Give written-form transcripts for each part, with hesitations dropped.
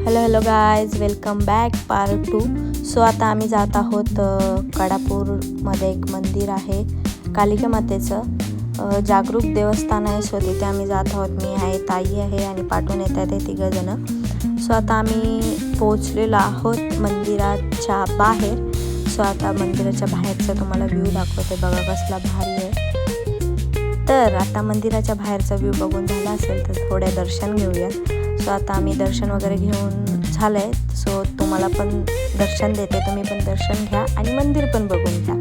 Hello guys, welcome back part 2। So आता आम्ही जात आहोत कडापूरमध्ये एक मंदिर आहे कालिका मातेचं, जागरूक देवस्थान आहे। सो तिथे आम्ही जात आहोत। मी आहे, ताई आहे आणि पाठवून येत आहेत ते तिघंजण। सो आता आम्ही पोहोचलेलो आहोत मंदिराच्या बाहेर। सो आता मंदिराच्या बाहेरचा तुम्हाला व्ह्यू दाखवते, बघा कसला भारी आहे। तर आता मंदिराच्या बाहेरचा व्ह्यू बघून झाला असेल तर थोडे दर्शन घेऊया। सो आता आम्ही दर्शन वगैरे घेऊन झालंय। सो तुम्हाला पण दर्शन देते, तुम्ही पण दर्शन घ्या आणि मंदिर पण बघून घ्या।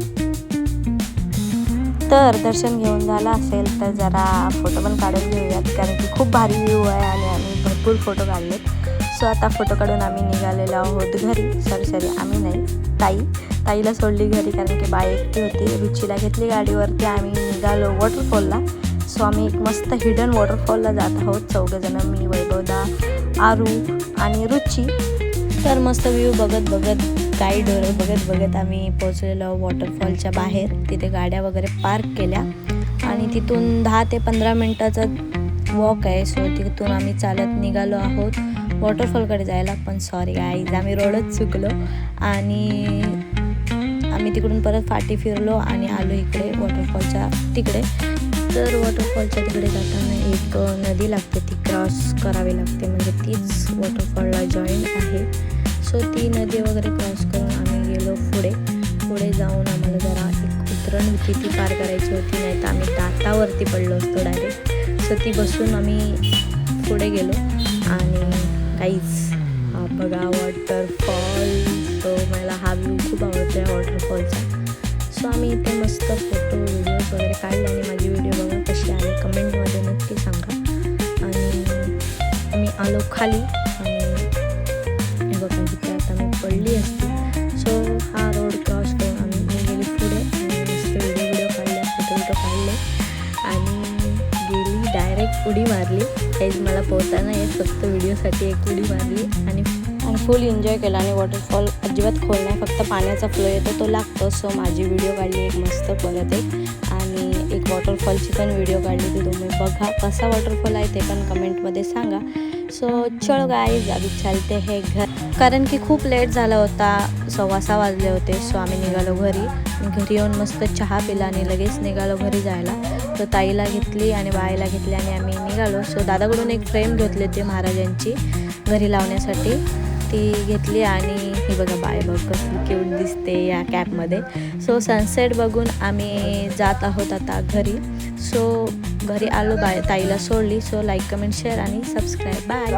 तर दर्शन घेऊन झालं असेल तर जरा फोटो पण काढून घेऊयात, कारण की खूप भारी व्ह्यू आहे आणि आम्ही भरपूर फोटो काढलेत। सो आता फोटो काढून आम्ही निघालेलो आहोत घरी। सॉरी आम्ही नाही, ताईला सोडली घरी, कारण की बाई एकटी होती। रुचीला घेतली गाडीवरती, आम्ही निघालो वॉटरफॉलला। सो आम्ही एक मस्त हिडन वॉटरफॉलला जात आहोत चौघजण, मी, वैभवदा, आरू आणि रुची। तर मस्त व्ह्यू बघत गाईड बघत आम्ही पोहोचलेलो वॉटरफॉलच्या बाहेर। तिथे गाड्या वगैरे पार्क केल्या आणि तिथून 10 ते 15 मिनिटाचा वॉक आहे। सो तिथून आम्ही चालत निघालो आहोत वॉटरफॉलकडे जायला। पण सॉरी गाईज, आम्ही रोडच चुकलो आणि आम्ही तिकडून परत फाटी फिरलो आणि आलो इकडे वॉटरफॉलच्या तिकडे। तर वॉटरफॉलच्या तिकडे जाताना एक नदी लागते, ती क्रॉस करावी लागते, म्हणजे तीच वॉटरफॉलला जॉईंट आहे। सो ती नदी वगैरे क्रॉस करून आम्ही गेलो पुढे जाऊन आम्हाला जरा एक उतरण होती, ती पार करायची होती, नाही तर आम्ही दातावरती पडलो असतो डायरेक्ट। सो ती बसून आम्ही पुढे गेलो आणि काहीच बघा वॉटरफॉल। तो मला हा व्ह्यू खूप आवडतो आहे वॉटरफॉलचा। सो आम्ही इथे मस्त फोटो व्हिडिओज वगैरे काढले आणि माझी व्हिडिओ बघा कशी आली कमेंटमध्ये नक्की सांगा। आणि मी आलो खाली आणि हे बघा तिथे आता मी पडली असती। सो हा रोड क्रॉस करून मी गेली पुढे आणि मस्त व्हिडिओ काढले, फोटो काढले आणि गेली डायरेक्ट उडी मारली। काहीच मला पोहताना येत, फक्त व्हिडिओसाठी एक उडी मारली आणि फुल एन्जॉय केला। आणि वॉटरफॉल अजिबात खोल नाही, फक्त पाण्याचा फ्लो येतो तो लागतो। सो माझी व्हिडिओ काढली एक मस्त परत एक, आणि एक वॉटरफॉलची पण व्हिडिओ काढली, ती तुम्ही बघा कसा वॉटरफॉल आहे ते पण कमेंटमध्ये सांगा। सो चलो गाईज, अभी चलते हैं घर, कारण की खूप लेट झाला होता, 6:15 वाजले होते। सो आम्ही निघालो घरी येऊन मस्त चहा पिला आणि लगेच निघालो घरी जायला। तर ताईला घेतली आणि बाईला घेतली आणि आम्ही निघालो। सो दादाकडून एक फ्रेम घेतली होती महाराजांची घरी लावण्यासाठी, ती घेतली आणि ही बघा बाय बघ कसली क्यूट दिसते या कॅपमध्ये। सो सनसेट बघून आम्ही जात आहोत आता घरी। सो घरी आलो, ताईला सोडली। सो लाईक, कमेंट, शेअर आणि सबस्क्राईब, बाय।